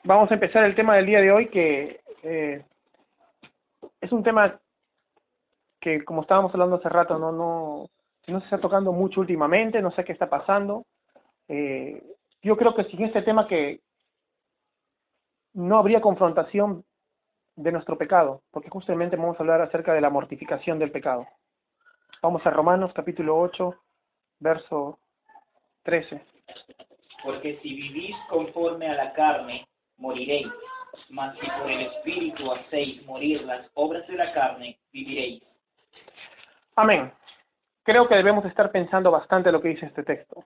Vamos a empezar el tema del día de hoy, que es un tema que, como estábamos hablando hace rato, no se está tocando mucho últimamente, no sé qué está pasando. Yo creo que sin este tema que no habría confrontación de nuestro pecado, porque justamente vamos a hablar acerca de la mortificación del pecado. Vamos a Romanos capítulo 8, verso 13. Porque si vivís conforme a la carne, moriréis, mas si por el Espíritu hacéis morir las obras de la carne, viviréis. Amén. Creo que debemos estar pensando bastante lo que dice este texto.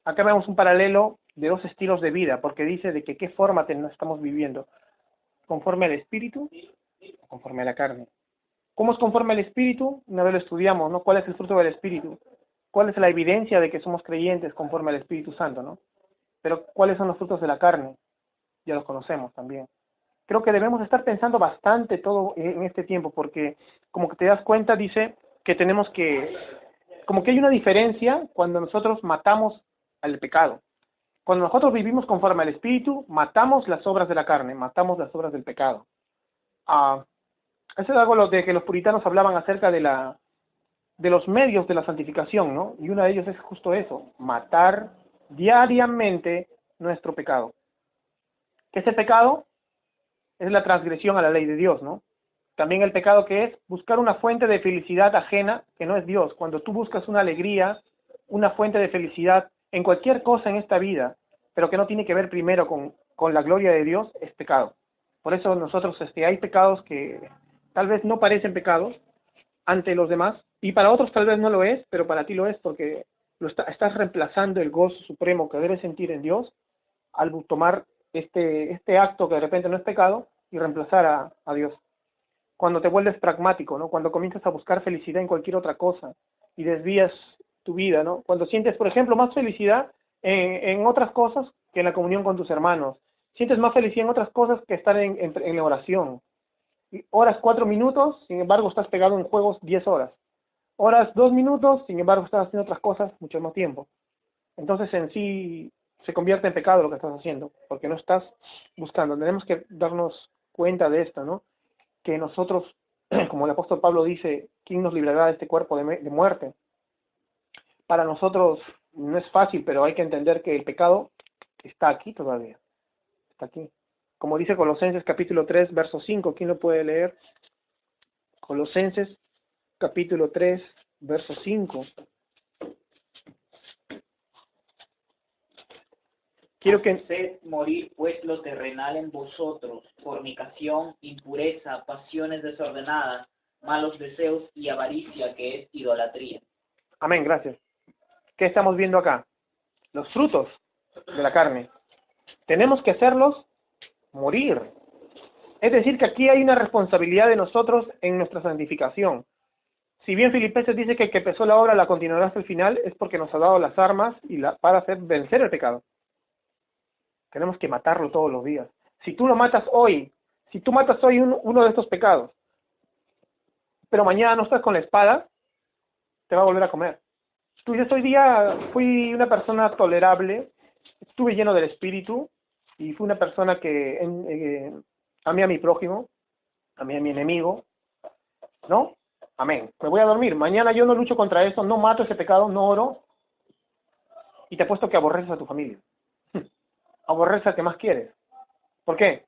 Acá vemos un paralelo de dos estilos de vida, porque dice de que qué forma estamos viviendo, conforme al Espíritu o conforme a la carne. ¿Cómo es conforme al Espíritu? Una vez lo estudiamos, ¿no? ¿Cuál es el fruto del Espíritu? ¿Cuál es la evidencia de que somos creyentes conforme al Espíritu Santo, ¿no? Pero ¿cuáles son los frutos de la carne? Ya los conocemos también. Creo que debemos estar pensando bastante todo en este tiempo, porque como que te das cuenta, dice que tenemos que, como que hay una diferencia cuando nosotros matamos al pecado. Cuando nosotros vivimos conforme al Espíritu, matamos las obras de la carne, matamos las obras del pecado. Eso es algo de que los puritanos hablaban acerca de los medios de la santificación, ¿no? Y uno de ellos es justo eso, matar diariamente nuestro pecado. ¿Qué es el pecado? Es la transgresión a la ley de Dios, ¿no? También el pecado, que es buscar una fuente de felicidad ajena, que no es Dios. Cuando tú buscas una alegría, una fuente de felicidad en cualquier cosa en esta vida, pero que no tiene que ver primero con la gloria de Dios, es pecado. Por eso nosotros hay pecados que tal vez no parecen pecados ante los demás, y para otros tal vez no lo es, pero para ti lo es, porque estás reemplazando el gozo supremo que debes sentir en Dios al tomar este acto que de repente no es pecado y reemplazar a Dios. Cuando te vuelves pragmático, ¿no? Cuando comienzas a buscar felicidad en cualquier otra cosa y desvías tu vida, ¿no? Cuando sientes, por ejemplo, más felicidad en otras cosas que en la comunión con tus hermanos. Sientes más felicidad en otras cosas que estar en la oración. Horas 4 minutos, sin embargo estás pegado en juegos 10 horas. Horas 2 minutos, sin embargo estás haciendo otras cosas mucho más tiempo. Entonces en sí se convierte en pecado lo que estás haciendo, porque no estás buscando. Tenemos que darnos cuenta de esto, ¿no? Que nosotros, como el apóstol Pablo dice, ¿quién nos librará de este cuerpo de muerte? Para nosotros no es fácil, pero hay que entender que el pecado está aquí todavía, está aquí. Como dice Colosenses capítulo 3, verso 5, ¿quién lo puede leer? Colosenses capítulo 3, verso 5. Quiero que Haced morir pues lo terrenal en vosotros, fornicación, impureza, pasiones desordenadas, malos deseos y avaricia, que es idolatría. Amén, gracias. ¿Qué estamos viendo acá? Los frutos de la carne. Tenemos que hacerlos morir. Es decir, que aquí hay una responsabilidad de nosotros en nuestra santificación. Si bien Filipenses dice que el que empezó la obra la continuará hasta el final, es porque nos ha dado las armas para hacer vencer el pecado. Tenemos que matarlo todos los días. Si tú matas hoy uno de estos pecados, pero mañana no estás con la espada, te va a volver a comer. Tú dices, hoy día fui una persona tolerable, estuve lleno del Espíritu, y fui una persona que amé a mi prójimo, amé a mi enemigo, ¿no? Amén. Me voy a dormir. Mañana yo no lucho contra eso, no mato ese pecado, no oro, y te apuesto que aborreces a tu familia. Aborreces al que más quieres. ¿Por qué?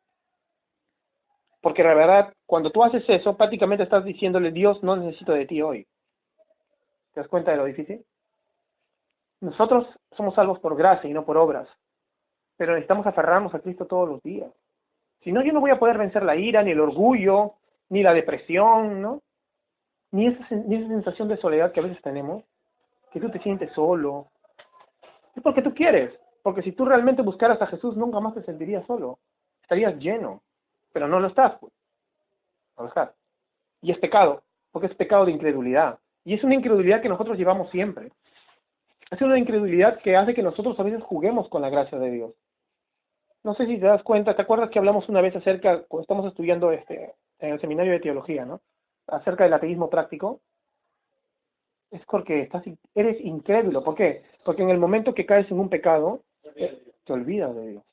Porque la verdad, cuando tú haces eso, prácticamente estás diciéndole, Dios, no necesito de ti hoy. ¿Te das cuenta de lo difícil? Nosotros somos salvos por gracia y no por obras, pero necesitamos aferrarnos a Cristo todos los días. Si no, yo no voy a poder vencer la ira, ni el orgullo, ni la depresión, ¿no? Ni esa sensación de soledad que a veces tenemos, que tú te sientes solo. Es porque tú quieres, porque si tú realmente buscaras a Jesús, nunca más te sentirías solo. Estarías lleno, pero no lo estás, pues. No lo estás. Y es pecado, porque es pecado de incredulidad. Y es una incredulidad que nosotros llevamos siempre. Es una incredulidad que hace que nosotros a veces juguemos con la gracia de Dios. No sé si te das cuenta, ¿te acuerdas que hablamos una vez cuando estamos estudiando en el seminario de teología, ¿no? Acerca del ateísmo práctico? Es porque eres incrédulo. ¿Por qué? Porque en el momento que caes en un pecado, te olvidas de Dios.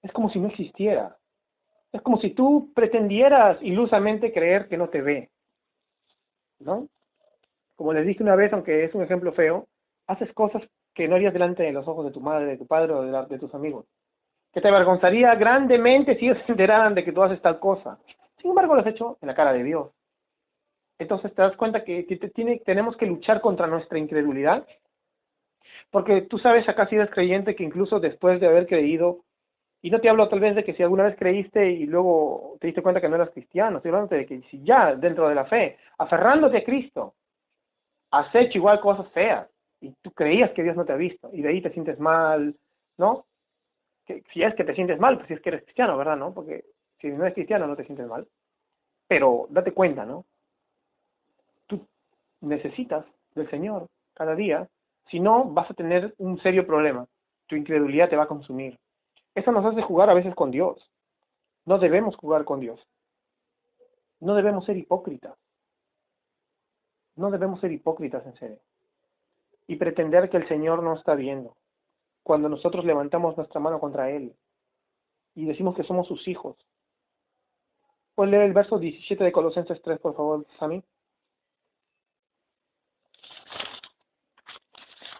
Es como si no existiera. Es como si tú pretendieras ilusamente creer que no te ve, ¿no? Como les dije una vez, aunque es un ejemplo feo, haces cosas que no harías delante de los ojos de tu madre, de tu padre o de tus amigos. Que te avergonzaría grandemente si ellos se enteraran de que tú haces tal cosa. Sin embargo, lo has hecho en la cara de Dios. Entonces te das cuenta que tenemos que luchar contra nuestra incredulidad, porque tú sabes acá si eres creyente que incluso después de haber creído, y no te hablo tal vez de que si alguna vez creíste y luego te diste cuenta que no eras cristiano, estoy hablando de que si ya dentro de la fe, aferrándote a Cristo, has hecho igual cosas feas, y tú creías que Dios no te ha visto, y de ahí te sientes mal, ¿no? Que, si es que te sientes mal, pues si es que eres cristiano, ¿verdad? ¿No? Porque si no eres cristiano no te sientes mal. Pero date cuenta, ¿no? Tú necesitas del Señor cada día, si no vas a tener un serio problema. Tu incredulidad te va a consumir. Eso nos hace jugar a veces con Dios. No debemos jugar con Dios. No debemos ser hipócritas. No debemos ser hipócritas en serio. Y pretender que el Señor no está viendo. Cuando nosotros levantamos nuestra mano contra Él y decimos que somos sus hijos. ¿Puedes leer el verso 17 de Colosenses 3, por favor, Sammy?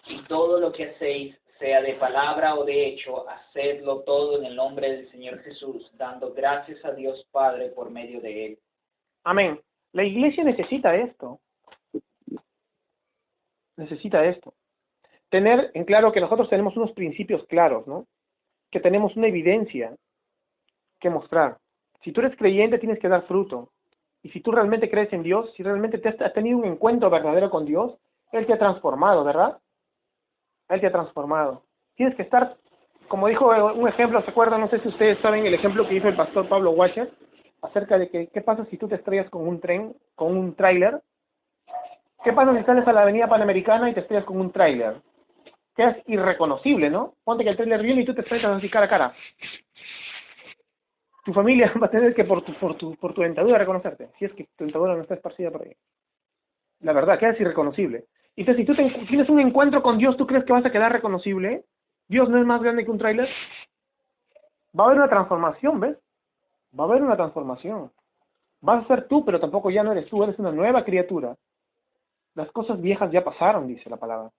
Y todo lo que hacéis, sea de palabra o de hecho, hacedlo todo en el nombre del Señor Jesús, dando gracias a Dios Padre por medio de Él. Amén. La iglesia necesita esto. Necesita esto. Tener en claro que nosotros tenemos unos principios claros, ¿no? Que tenemos una evidencia que mostrar. Si tú eres creyente, tienes que dar fruto. Y si tú realmente crees en Dios, si realmente has tenido un encuentro verdadero con Dios, Él te ha transformado, ¿verdad? Él te ha transformado. Tienes que estar, como dijo un ejemplo, ¿se acuerdan? No sé si ustedes saben el ejemplo que hizo el pastor Pablo Washer, acerca de que, ¿qué pasa si tú te estrellas con un tren, con un tráiler? ¿Qué pasa si sales a la avenida Panamericana y te estrellas con un tráiler? Que es irreconocible, ¿no? Ponte que el tráiler viene y tú te estrellas así cara a cara. Tu familia va a tener que por tu dentadura reconocerte, si es que tu dentadura no está esparcida por ahí. La verdad, quedas irreconocible. Entonces, si tú tienes un encuentro con Dios, ¿tú crees que vas a quedar reconocible? ¿Dios no es más grande que un tráiler? Va a haber una transformación, ¿ves? Va a haber una transformación. Vas a ser tú, pero tampoco ya no eres tú, eres una nueva criatura. Las cosas viejas ya pasaron, dice la palabra.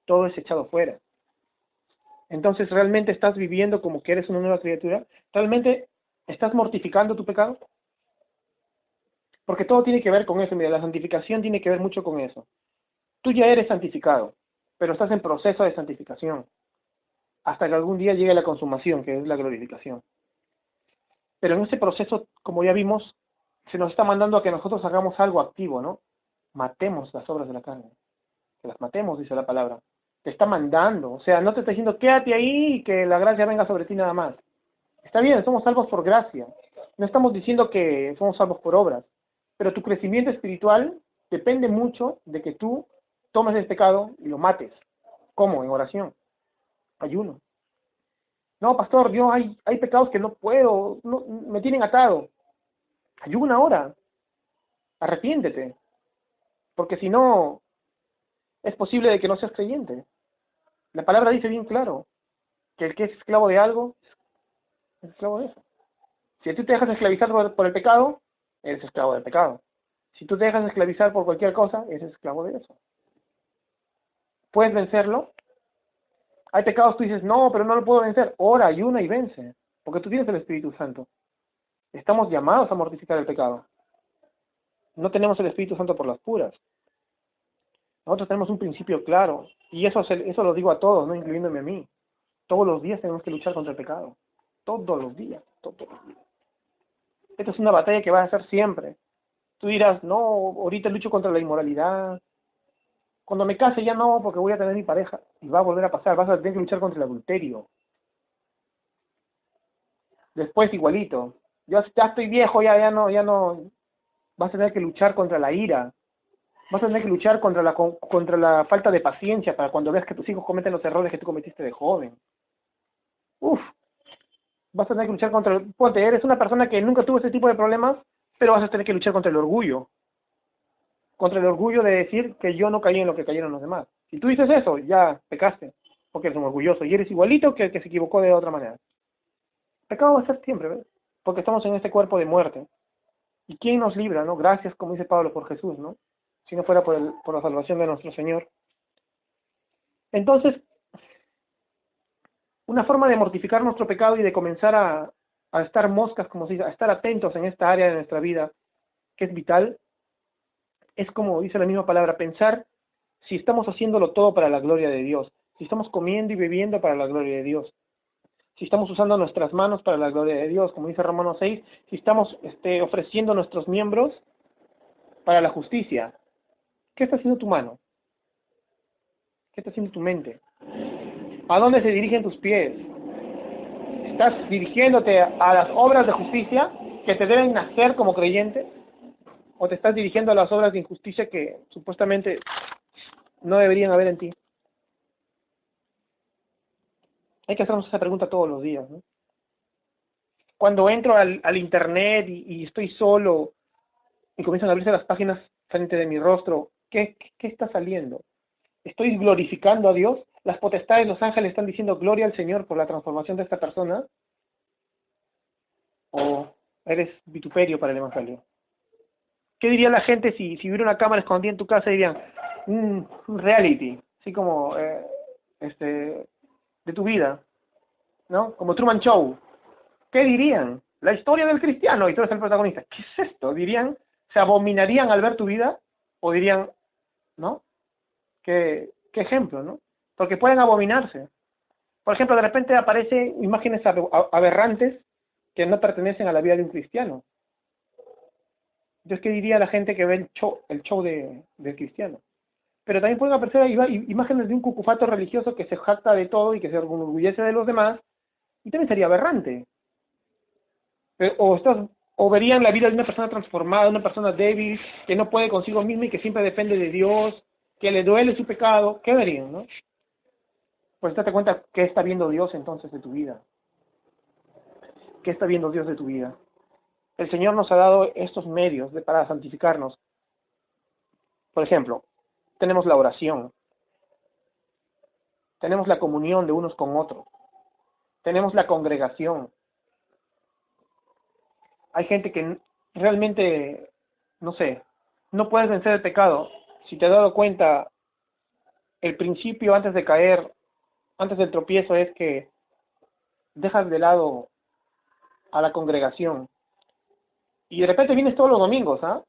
Todo es echado fuera. Entonces, ¿realmente estás viviendo como que eres una nueva criatura? ¿Realmente estás mortificando tu pecado? Porque todo tiene que ver con eso, mira, la santificación tiene que ver mucho con eso. Tú ya eres santificado, pero estás en proceso de santificación, hasta que algún día llegue la consumación, que es la glorificación. Pero en ese proceso, como ya vimos, se nos está mandando a que nosotros hagamos algo activo, ¿no? Matemos las obras de la carne. Que las matemos, dice la palabra. Te está mandando, o sea, no te está diciendo quédate ahí y que la gracia venga sobre ti nada más. Está bien, somos salvos por gracia. No estamos diciendo que somos salvos por obras. Pero tu crecimiento espiritual depende mucho de que tú tomes el pecado y lo mates. ¿Cómo? En oración, ayuno. No, pastor, yo hay pecados que no puedo, no, me tienen atado. Ayuna ahora, arrepiéntete, porque si no, es posible de que no seas creyente. La palabra dice bien claro, que el que es esclavo de algo, es esclavo de eso. Si tú te dejas esclavizar por el pecado, eres esclavo del pecado. Si tú te dejas esclavizar por cualquier cosa, eres esclavo de eso. ¿Puedes vencerlo? Hay pecados tú dices, no, pero no lo puedo vencer. Ora, ayuna y vence, porque tú tienes el Espíritu Santo. Estamos llamados a mortificar el pecado. No tenemos el Espíritu Santo por las puras. Nosotros tenemos un principio claro, y eso lo digo a todos, no incluyéndome a mí. Todos los días tenemos que luchar contra el pecado. Todos los días, todos los días. Esta es una batalla que va a ser siempre. Tú dirás, no, ahorita lucho contra la inmoralidad. Cuando me case ya no, porque voy a tener mi pareja. Y va a volver a pasar, vas a tener que luchar contra el adulterio. Después igualito. Yo ya estoy viejo, ya no. Vas a tener que luchar contra la ira. Vas a tener que luchar contra la falta de paciencia para cuando veas que tus hijos cometen los errores que tú cometiste de joven. Uf, vas a tener que luchar contra ponte, eres una persona que nunca tuvo ese tipo de problemas, pero vas a tener que luchar contra el orgullo. Contra el orgullo de decir que yo no caí en lo que cayeron los demás. Si tú dices eso, ya pecaste, porque eres un orgulloso y eres igualito que el que se equivocó de otra manera. Pecado va a ser siempre, ¿ves? Porque estamos en este cuerpo de muerte. ¿Y quién nos libra, no? Gracias, como dice Pablo, por Jesús, ¿no? Si no fuera por la salvación de nuestro Señor. Entonces, una forma de mortificar nuestro pecado y de comenzar a estar moscas, como se dice, a estar atentos en esta área de nuestra vida, que es vital, es como dice la misma palabra, pensar si estamos haciéndolo todo para la gloria de Dios, si estamos comiendo y bebiendo para la gloria de Dios, si estamos usando nuestras manos para la gloria de Dios, como dice Romanos 6, si estamos ofreciendo nuestros miembros para la justicia. ¿Qué está haciendo tu mano? ¿Qué está haciendo tu mente? ¿A dónde se dirigen tus pies? ¿Estás dirigiéndote a las obras de justicia que te deben nacer como creyente? ¿O te estás dirigiendo a las obras de injusticia que supuestamente no deberían haber en ti? Hay que hacernos esa pregunta todos los días, ¿no? Cuando entro al internet y estoy solo y comienzan a abrirse las páginas frente de mi rostro, ¿qué está saliendo? ¿Estoy glorificando a Dios? ¿Las potestades, los ángeles están diciendo gloria al Señor por la transformación de esta persona? ¿O eres vituperio para el Evangelio? ¿Qué diría la gente si hubiera una cámara escondida en tu casa y dirían, un reality, así como de tu vida, ¿no? Como Truman Show. ¿Qué dirían? La historia del cristiano y tú eres el protagonista. ¿Qué es esto? ¿Dirían, se abominarían al ver tu vida? ¿O dirían, no? ¿Qué ejemplo, no? Porque pueden abominarse. Por ejemplo, de repente aparecen imágenes aberrantes que no pertenecen a la vida de un cristiano. Entonces, ¿qué diría la gente que ve el show del cristiano? Pero también pueden aparecer imágenes de un cucufato religioso que se jacta de todo y que se enorgullece de los demás, y también sería aberrante. O verían la vida de una persona transformada, una persona débil, que no puede consigo misma y que siempre depende de Dios, que le duele su pecado. ¿Qué verían, no? Pues date cuenta qué está viendo Dios entonces de tu vida. ¿Qué está viendo Dios de tu vida? El Señor nos ha dado estos medios para santificarnos. Por ejemplo, tenemos la oración, tenemos la comunión de unos con otros, tenemos la congregación. Hay gente que realmente, no sé, no puedes vencer el pecado. Si te has dado cuenta, el principio antes de caer, antes del tropiezo, es que dejas de lado a la congregación. Y de repente vienes todos los domingos, ¿ah?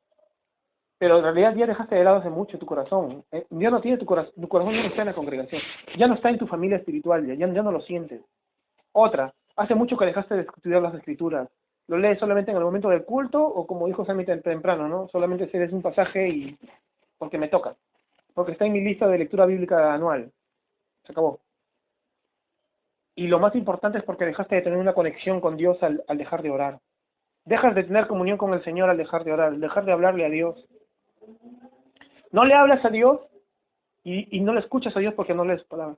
Pero en realidad ya dejaste de lado hace mucho tu corazón. Ya no tiene tu corazón ya no está en la congregación. Ya no está en tu familia espiritual, ya no lo sientes. Otra, hace mucho que dejaste de estudiar las escrituras. ¿Lo lees solamente en el momento del culto o como dijo Sammy temprano, ¿no? Solamente lees un pasaje y porque me toca, porque está en mi lista de lectura bíblica anual. Se acabó. Y lo más importante es porque dejaste de tener una conexión con Dios al dejar de orar. Dejas de tener comunión con el Señor al dejar de orar, al dejar de hablarle a Dios. No le hablas a Dios y no le escuchas a Dios porque no lees su palabra.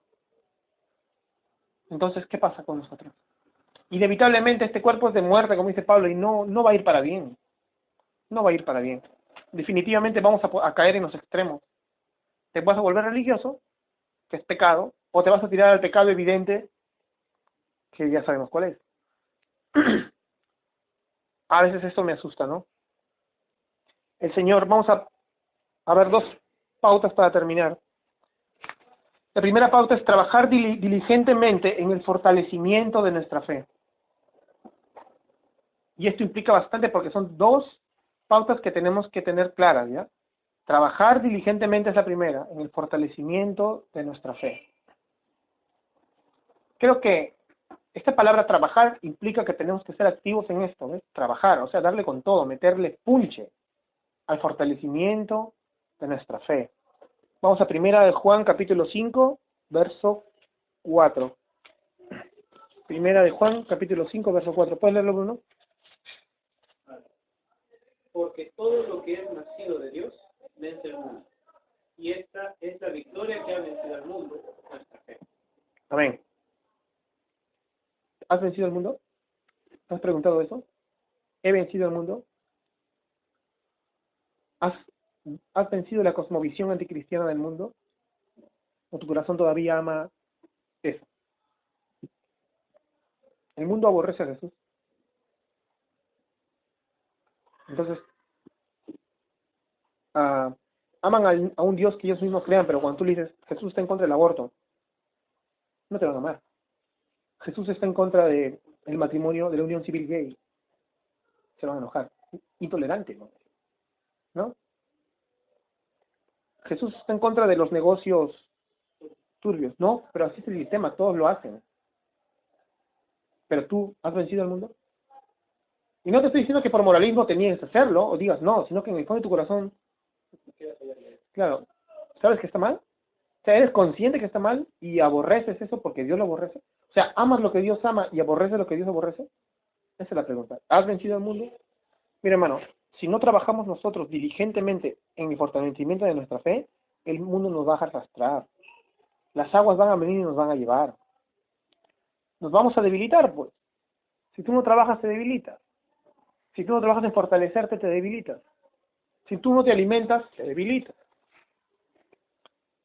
Entonces, ¿qué pasa con nosotros? Inevitablemente este cuerpo es de muerte, como dice Pablo, y no va a ir para bien. No va a ir para bien. Definitivamente vamos a caer en los extremos. Te vas a volver religioso, que es pecado, o te vas a tirar al pecado evidente, que ya sabemos cuál es. A veces esto me asusta, ¿no? El Señor, vamos a ver dos pautas para terminar. La primera pauta es trabajar diligentemente en el fortalecimiento de nuestra fe. Y esto implica bastante porque son dos pautas que tenemos que tener claras, ¿ya? Trabajar diligentemente es la primera, en el fortalecimiento de nuestra fe. Creo que esta palabra trabajar implica que tenemos que ser activos en esto, ¿ves? Trabajar, o sea, darle con todo, meterle punche al fortalecimiento de nuestra fe. Vamos a primera de Juan, capítulo 5, verso 4. Primera de Juan, capítulo 5, verso 4. ¿Puedes leerlo, Bruno? Porque todo lo que es nacido de Dios vence el mundo. Y esta es la victoria que ha vencido al mundo, nuestra fe. Amén. ¿Has vencido el mundo? ¿Te has preguntado eso? ¿He vencido el mundo? ¿Has vencido la cosmovisión anticristiana del mundo? ¿O tu corazón todavía ama eso? El mundo aborrece a Jesús. Entonces, aman a un Dios que ellos mismos crean, pero cuando tú le dices, Jesús está en contra del aborto, no te van a amar. Jesús está en contra del matrimonio, de la unión civil gay. Se van a enojar. Intolerante, ¿no? Jesús está en contra de los negocios turbios. No, pero así es el sistema, todos lo hacen. Pero tú, ¿has vencido al mundo? Y no te estoy diciendo que por moralismo te niegues a hacerlo, o digas no, sino que en el fondo de tu corazón, claro, ¿sabes que está mal? O sea, eres consciente que está mal y aborreces eso porque Dios lo aborrece. O sea, ¿amas lo que Dios ama y aborreces lo que Dios aborrece? Esa es la pregunta. ¿Has vencido al mundo? Mira, hermano, si no trabajamos nosotros diligentemente en el fortalecimiento de nuestra fe, el mundo nos va a arrastrar. Las aguas van a venir y nos van a llevar. Nos vamos a debilitar, pues. Si tú no trabajas, te debilitas. Si tú no trabajas en fortalecerte, te debilitas. Si tú no te alimentas, te debilitas.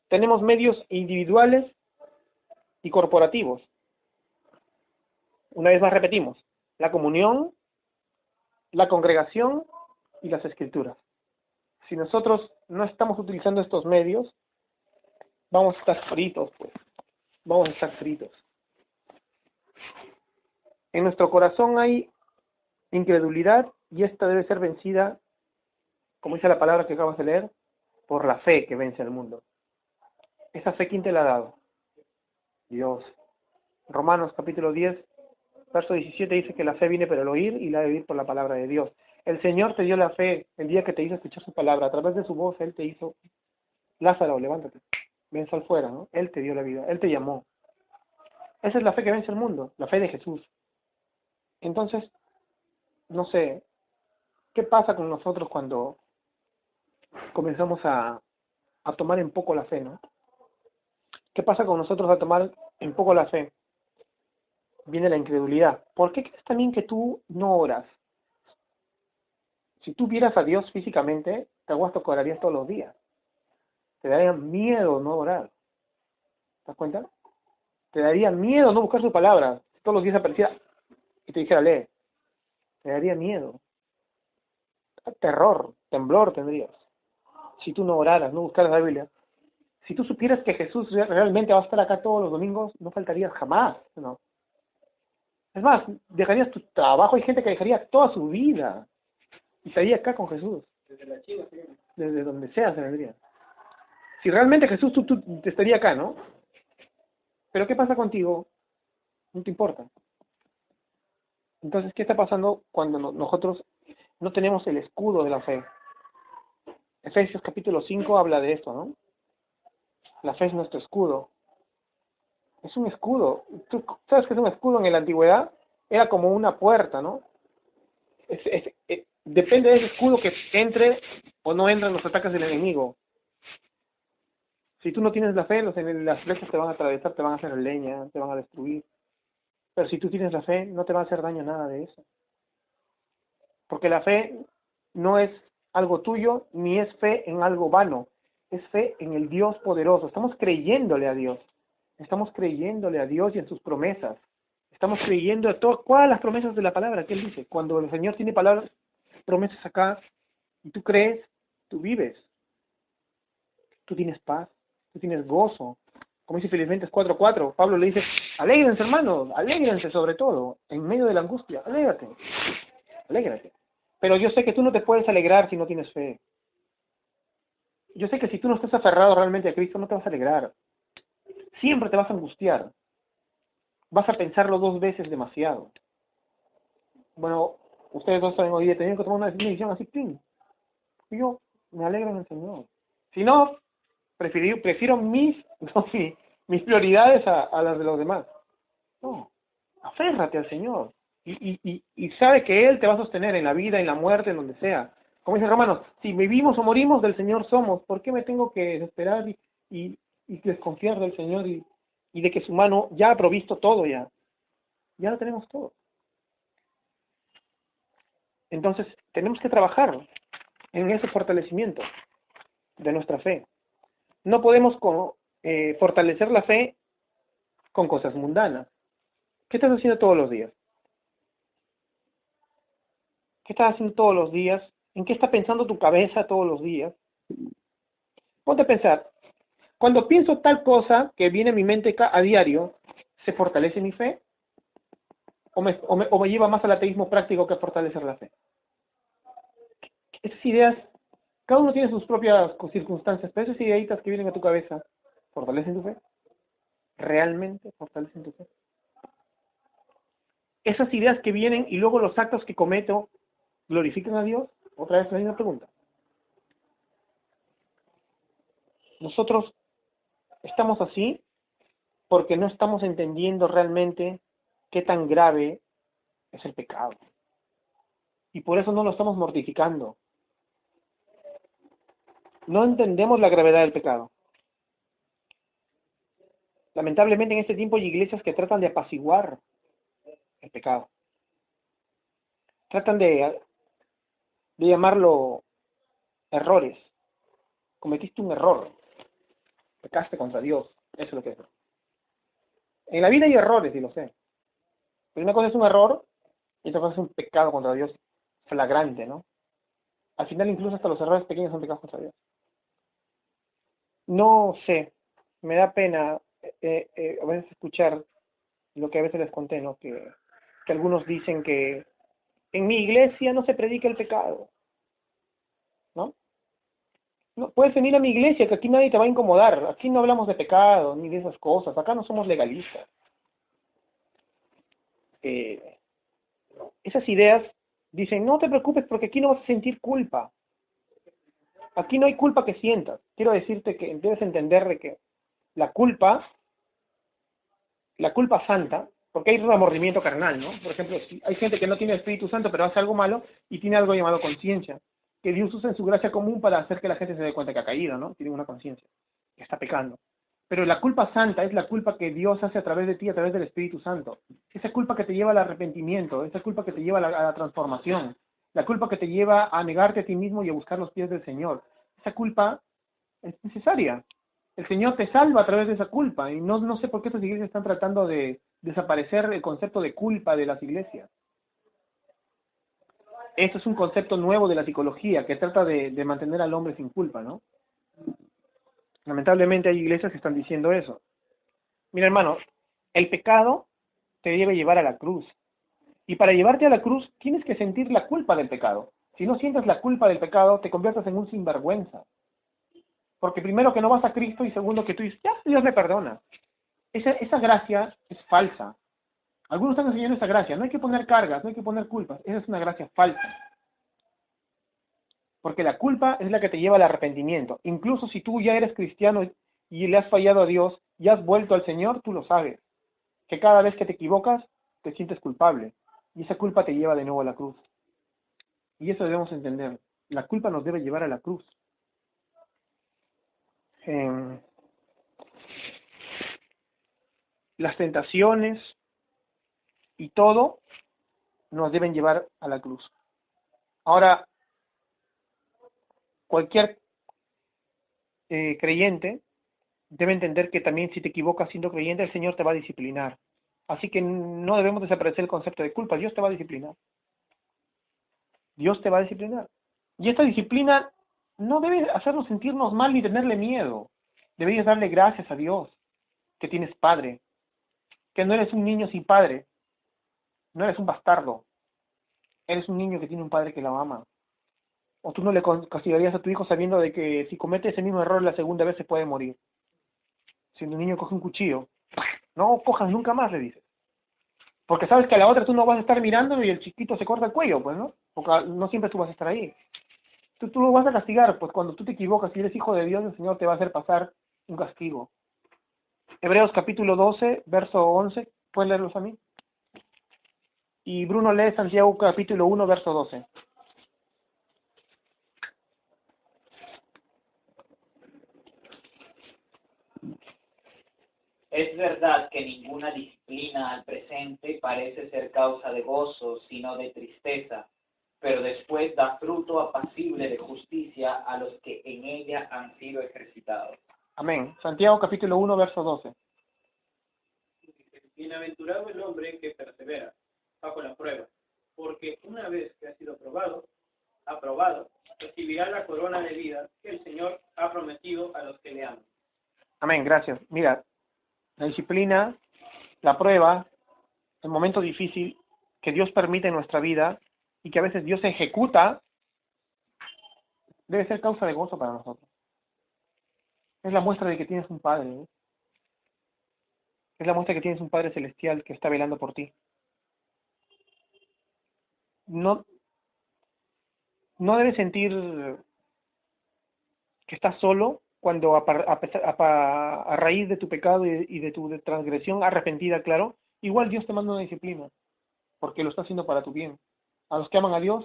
Tenemos medios individuales y corporativos. Una vez más repetimos, la comunión, la congregación y las escrituras. Si nosotros no estamos utilizando estos medios, vamos a estar fritos, pues. Vamos a estar fritos. En nuestro corazón hay incredulidad y esta debe ser vencida, como dice la palabra que acabas de leer, por la fe que vence al mundo. ¿Esa fe quién te la ha dado? Dios. Romanos capítulo 10, verso 17 dice que la fe viene por el oír y la de oír por la palabra de Dios. El Señor te dio la fe el día que te hizo escuchar su palabra. A través de su voz, Él te hizo, Lázaro, levántate, ven, sal fuera, ¿no? Él te dio la vida, Él te llamó. Esa es la fe que vence el mundo, la fe de Jesús. Entonces, no sé, ¿qué pasa con nosotros cuando comenzamos a tomar en poco la fe, ¿no? ¿Qué pasa con nosotros a tomar en poco la fe? Viene la incredulidad. ¿Por qué crees también que tú no oras? Si tú vieras a Dios físicamente, te orarías todos los días. Te daría miedo no orar. ¿Te das cuenta? Te daría miedo no buscar su palabra. Si todos los días apareciera y te dijera, lee. Te daría miedo. Terror, temblor tendrías. Si tú no oraras, no buscaras la Biblia. Si tú supieras que Jesús realmente va a estar acá todos los domingos, no faltarías jamás, ¿no? Es más, dejarías tu trabajo. Hay gente que dejaría toda su vida y estaría acá con Jesús. Desde la China, sí. Desde donde sea se vendría. Si realmente Jesús, tú te estaría acá, ¿no? Pero ¿qué pasa contigo? No te importa. Entonces, ¿qué está pasando cuando nosotros no tenemos el escudo de la fe? Efesios capítulo 5 habla de esto, ¿no? La fe es nuestro escudo. Es un escudo. ¿Tú sabes qué es un escudo en la antigüedad? Era como una puerta, ¿no? Depende de ese escudo que entre o no entren los ataques del enemigo. Si tú no tienes la fe, las flechas te van a atravesar, te van a hacer leña, te van a destruir. Pero si tú tienes la fe, no te va a hacer daño nada de eso. Porque la fe no es algo tuyo, ni es fe en algo vano. Es fe en el Dios poderoso. Estamos creyéndole a Dios. Estamos creyéndole a Dios y en sus promesas. Estamos creyendo a todas las promesas de la palabra que Él dice. Cuando el Señor tiene palabras, promesas acá, y tú crees, tú vives. Tú tienes paz, tú tienes gozo. Como dice Filipenses 4:4, Pablo le dice, alégrense hermanos, alégrense sobre todo, en medio de la angustia, alégrate. Pero yo sé que tú no te puedes alegrar si no tienes fe. Yo sé que si tú no estás aferrado realmente a Cristo, no te vas a alegrar. Siempre te vas a angustiar. Vas a pensarlo 2 veces demasiado. Bueno, ustedes dos saben hoy día, tenían que tomar una decisión así, ¡pim! Y yo me alegro en el Señor. Si no, prefiero mis prioridades a las de los demás. No, aférrate al Señor. Y sabe que Él te va a sostener en la vida, en la muerte, en donde sea. Como dice Romanos, si vivimos o morimos, del Señor somos. ¿Por qué me tengo que desesperar y desconfiar del Señor y de que su mano ya ha provisto todo ya? Ya lo tenemos todo. Entonces, tenemos que trabajar en ese fortalecimiento de nuestra fe. No podemos fortalecer la fe con cosas mundanas. ¿Qué estás haciendo todos los días? ¿Qué estás haciendo todos los días? ¿En qué está pensando tu cabeza todos los días? Ponte a pensar, cuando pienso tal cosa que viene a mi mente a diario, ¿se fortalece mi fe? ¿O me lleva más al ateísmo práctico que a fortalecer la fe? Esas ideas, cada uno tiene sus propias circunstancias, pero esas ideitas que vienen a tu cabeza, ¿fortalecen tu fe? ¿Realmente fortalecen tu fe? Esas ideas que vienen y luego los actos que cometo, ¿glorifican a Dios? Otra vez la misma pregunta. Nosotros estamos así porque no estamos entendiendo realmente qué tan grave es el pecado. Y por eso no lo estamos mortificando. No entendemos la gravedad del pecado. Lamentablemente en este tiempo hay iglesias que tratan de apaciguar el pecado. Tratan de llamarlo errores. Cometiste un error. Pecaste contra Dios. Eso es lo que es. En la vida hay errores, y lo sé. Pero una cosa es un error y otra cosa es un pecado contra Dios flagrante, ¿no? Al final incluso hasta los errores pequeños son pecados contra Dios. No sé, me da pena a veces escuchar lo que a veces les conté, ¿no? Que algunos dicen que en mi iglesia no se predica el pecado, ¿no? No, puedes venir a mi iglesia, que aquí nadie te va a incomodar. Aquí no hablamos de pecado ni de esas cosas. Acá no somos legalistas. Esas ideas dicen, no te preocupes porque aquí no vas a sentir culpa. Aquí no hay culpa que sientas. Quiero decirte que debes entender de que la culpa santa, porque hay remordimiento carnal, ¿no? Por ejemplo, si hay gente que no tiene el Espíritu Santo pero hace algo malo y tiene algo llamado conciencia, que Dios usa en su gracia común para hacer que la gente se dé cuenta que ha caído, ¿no? Tiene una conciencia, que está pecando. Pero la culpa santa es la culpa que Dios hace a través de ti, a través del Espíritu Santo. Esa culpa que te lleva al arrepentimiento, esa culpa que te lleva a la transformación, la culpa que te lleva a negarte a ti mismo y a buscar los pies del Señor. Esa culpa es necesaria. El Señor te salva a través de esa culpa, y no sé por qué estas iglesias están tratando de desaparecer el concepto de culpa de las iglesias. Esto es un concepto nuevo de la psicología que trata de mantener al hombre sin culpa, ¿no? Lamentablemente hay iglesias que están diciendo eso. Mira, hermano, el pecado te debe llevar a la cruz. Y para llevarte a la cruz tienes que sentir la culpa del pecado. Si no sientes la culpa del pecado, te conviertes en un sinvergüenza. Porque primero que no vas a Cristo y segundo que tú dices, ya, Dios me perdona. Esa gracia es falsa. Algunos están enseñando esa gracia. No hay que poner cargas, no hay que poner culpas. Esa es una gracia falsa. Porque la culpa es la que te lleva al arrepentimiento. Incluso si tú ya eres cristiano y le has fallado a Dios y has vuelto al Señor, tú lo sabes. Que cada vez que te equivocas, te sientes culpable. Y esa culpa te lleva de nuevo a la cruz. Y eso debemos entender. La culpa nos debe llevar a la cruz. Las tentaciones y todo nos deben llevar a la cruz. Ahora, cualquier creyente debe entender que también si te equivocas siendo creyente, el Señor te va a disciplinar. Así que no debemos desaparecer el concepto de culpa. Dios te va a disciplinar. Dios te va a disciplinar. Y esta disciplina no debe hacernos sentirnos mal ni tenerle miedo. Deberías darle gracias a Dios que tienes padre, que no eres un niño sin padre, no eres un bastardo, eres un niño que tiene un padre que lo ama. O tú no le castigarías a tu hijo sabiendo de que si comete ese mismo error la segunda vez se puede morir. Si un niño coge un cuchillo, no cojas nunca más, le dices. Porque sabes que a la otra tú no vas a estar mirándolo y el chiquito se corta el cuello, pues, ¿no? Porque no siempre tú vas a estar ahí. Tú lo vas a castigar, pues cuando tú te equivocas y eres hijo de Dios, el Señor te va a hacer pasar un castigo. Hebreos capítulo 12, verso 11, ¿pueden leerlos a mí? Y Bruno lee Santiago capítulo 1, verso 12. Es verdad que ninguna disciplina al presente parece ser causa de gozo, sino de tristeza, pero después da fruto apacible de justicia a los que en ella han sido ejercitados. Amén. Santiago capítulo 1, verso 12. Bienaventurado el hombre que persevera bajo la prueba, porque una vez que ha sido probado, aprobado, recibirá la corona de vida que el Señor ha prometido a los que le aman. Amén, gracias. Mira, la disciplina, la prueba, el momento difícil que Dios permite en nuestra vida y que a veces Dios ejecuta, debe ser causa de gozo para nosotros. Es la muestra de que tienes un Padre, ¿eh? Es la muestra de que tienes un Padre celestial que está velando por ti. No, no debes sentir que estás solo cuando a raíz de tu pecado y de tu transgresión arrepentida, claro, igual Dios te manda una disciplina, porque lo está haciendo para tu bien. A los que aman a Dios,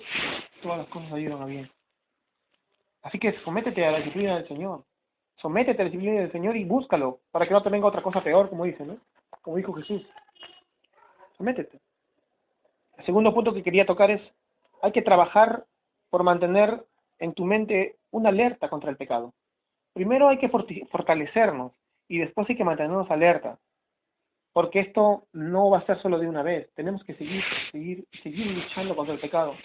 todas las cosas ayudan a bien. Así que sométete a la disciplina del Señor. Sométete a la disciplina del Señor y búscalo, para que no te venga otra cosa peor, como dice, ¿no? Como dijo Jesús. Sométete. El segundo punto que quería tocar es, hay que trabajar por mantener en tu mente una alerta contra el pecado. Primero hay que fortalecernos y después hay que mantenernos alerta, porque esto no va a ser solo de una vez. Tenemos que seguir luchando contra el pecado.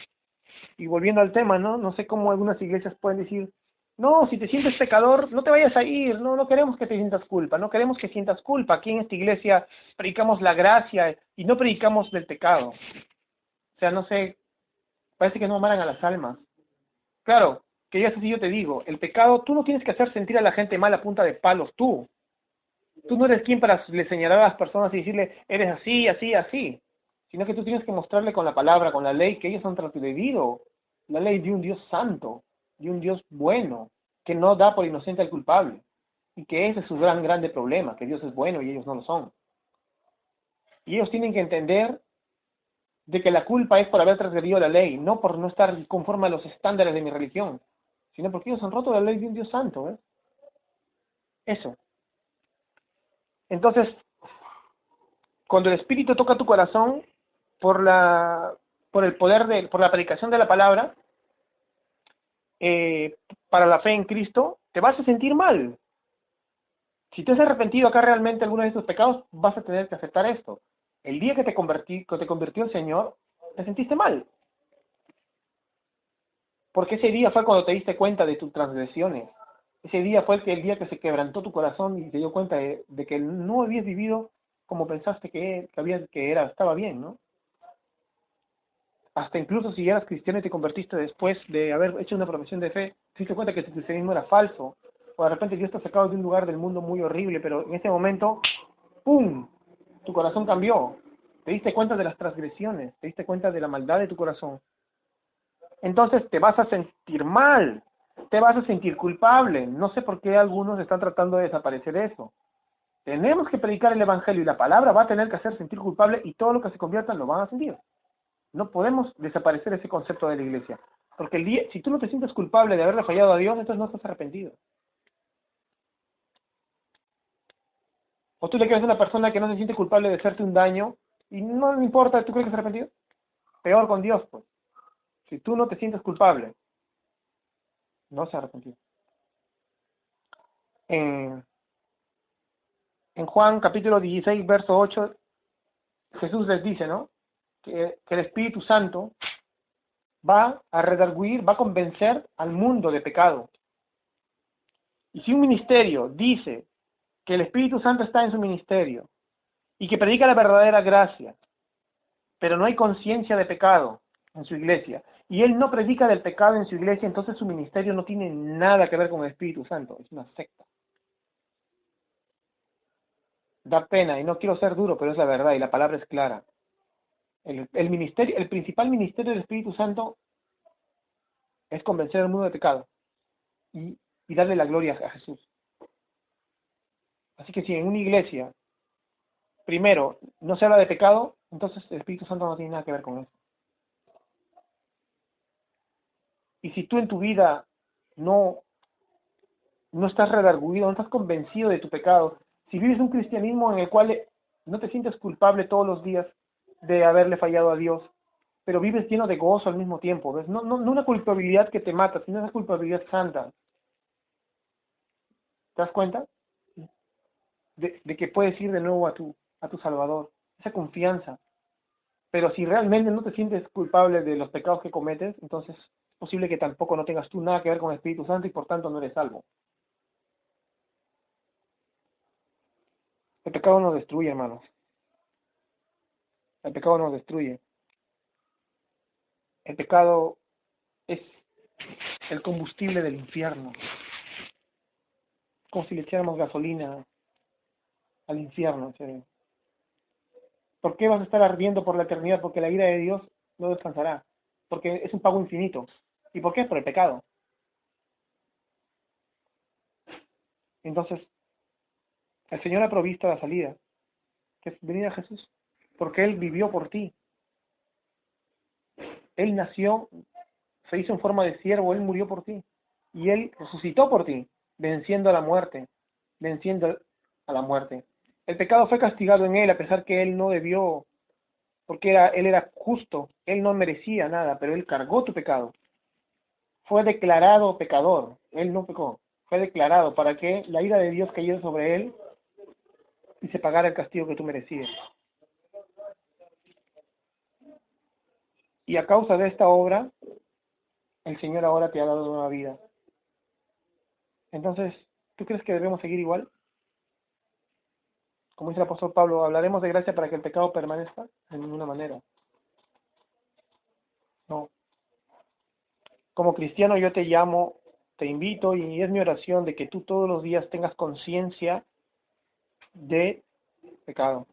Y volviendo al tema, ¿no? No sé cómo algunas iglesias pueden decir, no, si te sientes pecador, no te vayas a ir, no queremos que te sientas culpa, no queremos que sientas culpa. Aquí en esta iglesia predicamos la gracia y no predicamos del pecado. O sea, no sé, parece que no amaran a las almas. Claro, que ya así yo te digo, el pecado, tú no tienes que hacer sentir a la gente mal a punta de palos, tú. Tú no eres quien para le señalar a las personas y decirle, eres así, así, así. Sino que tú tienes que mostrarle con la palabra, con la ley, que ellos han transgredido la ley de un Dios santo, de un Dios bueno, que no da por inocente al culpable. Y que ese es su grande problema, que Dios es bueno y ellos no lo son. Y ellos tienen que entender de que la culpa es por haber transgredido la ley, no por no estar conforme a los estándares de mi religión, sino porque ellos han roto la ley de un Dios santo, ¿eh? Eso. Entonces, cuando el Espíritu toca tu corazón por el poder por la predicación de la palabra, para la fe en Cristo, te vas a sentir mal. Si te has arrepentido acá realmente de alguno de estos pecados, vas a tener que aceptar esto. El día que te convirtió el Señor, te sentiste mal. Porque ese día fue cuando te diste cuenta de tus transgresiones. Ese día fue el día que se quebrantó tu corazón y te dio cuenta de que no habías vivido como pensaste estaba bien, ¿no? Hasta incluso si eras cristiano y te convertiste después de haber hecho una profesión de fe, te diste cuenta que tu cristianismo era falso. O de repente Dios te ha sacado de un lugar del mundo muy horrible, pero en ese momento, ¡pum!, tu corazón cambió. Te diste cuenta de las transgresiones, te diste cuenta de la maldad de tu corazón. Entonces te vas a sentir mal, te vas a sentir culpable. No sé por qué algunos están tratando de desaparecer eso. Tenemos que predicar el Evangelio y la palabra va a tener que hacer sentir culpable y todo lo que se convierta lo van a sentir. No podemos desaparecer ese concepto de la iglesia. Porque si tú no te sientes culpable de haberle fallado a Dios, entonces no estás arrepentido. O tú le crees a una persona que no se siente culpable de hacerte un daño y no le importa, ¿tú crees que está arrepentido? Peor con Dios, pues. Si tú no te sientes culpable, no se ha arrepentido. En Juan capítulo 16, verso 8, Jesús les dice, ¿no? Que el Espíritu Santo va a redarguir, va a convencer al mundo de pecado. Y si un ministerio dice que el Espíritu Santo está en su ministerio y que predica la verdadera gracia, pero no hay conciencia de pecado en su iglesia, y él no predica del pecado en su iglesia, entonces su ministerio no tiene nada que ver con el Espíritu Santo, es una secta. Da pena, y no quiero ser duro, pero es la verdad, y la palabra es clara. El principal ministerio del Espíritu Santo es convencer al mundo de pecado y darle la gloria a Jesús. Así que si en una iglesia, primero, no se habla de pecado, entonces el Espíritu Santo no tiene nada que ver con eso. Y si tú en tu vida no estás redarguido, no estás convencido de tu pecado, si vives un cristianismo en el cual no te sientes culpable todos los días de haberle fallado a Dios, pero vives lleno de gozo al mismo tiempo, ¿ves? No una culpabilidad que te mata, sino una culpabilidad santa. ¿Te das cuenta? De que puedes ir de nuevo a tu Salvador. Esa confianza. Pero si realmente no te sientes culpable de los pecados que cometes, entonces es posible que tampoco no tengas tú nada que ver con el Espíritu Santo y por tanto no eres salvo. El pecado nos destruye, hermanos. El pecado nos destruye. El pecado es el combustible del infierno. Como si le echáramos gasolina al infierno, en serio. ¿Por qué vas a estar ardiendo por la eternidad? Porque la ira de Dios no descansará. Porque es un pago infinito. ¿Y por qué? Por el pecado. Entonces, el Señor ha provisto la salida, que es venir a Jesús. Porque Él vivió por ti. Él nació, se hizo en forma de siervo, Él murió por ti. Y Él resucitó por ti, venciendo a la muerte. Venciendo a la muerte. El pecado fue castigado en Él, a pesar que Él no debió, porque Él era justo, Él no merecía nada, pero Él cargó tu pecado. Fue declarado pecador, Él no pecó, fue declarado para que la ira de Dios cayera sobre Él y se pagara el castigo que tú merecías. Y a causa de esta obra, el Señor ahora te ha dado nueva vida. Entonces, ¿tú crees que debemos seguir igual? Como dice el apóstol Pablo, ¿hablaremos de gracia para que el pecado permanezca? De ninguna manera. No. Como cristiano yo te llamo, te invito y es mi oración de que tú todos los días tengas conciencia de pecado.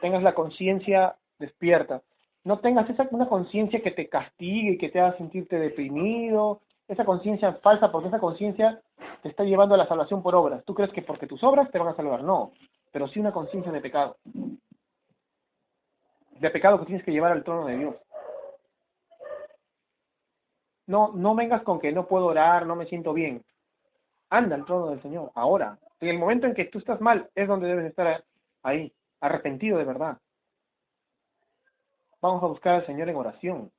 Tengas la conciencia despierta. No tengas una conciencia que te castigue y que te haga sentirte deprimido, esa conciencia falsa, porque esa conciencia te está llevando a la salvación por obras. Tú crees que porque tus obras te van a salvar. No, pero sí una conciencia de pecado. De pecado que tienes que llevar al trono de Dios. No, no vengas con que no puedo orar, no me siento bien. Anda al trono del Señor, ahora. En el momento en que tú estás mal, es donde debes estar ahí, arrepentido de verdad. Vamos a buscar al Señor en oración.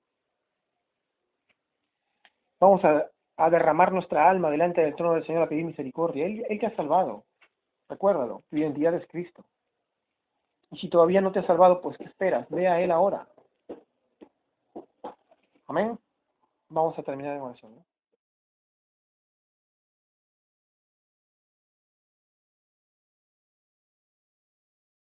Vamos a derramar nuestra alma delante del trono del Señor a pedir misericordia. Él te ha salvado. Recuérdalo, tu identidad es Cristo. Y si todavía no te ha salvado, pues ¿qué esperas? Ve a Él ahora. Amén. Vamos a terminar en oración, ¿no?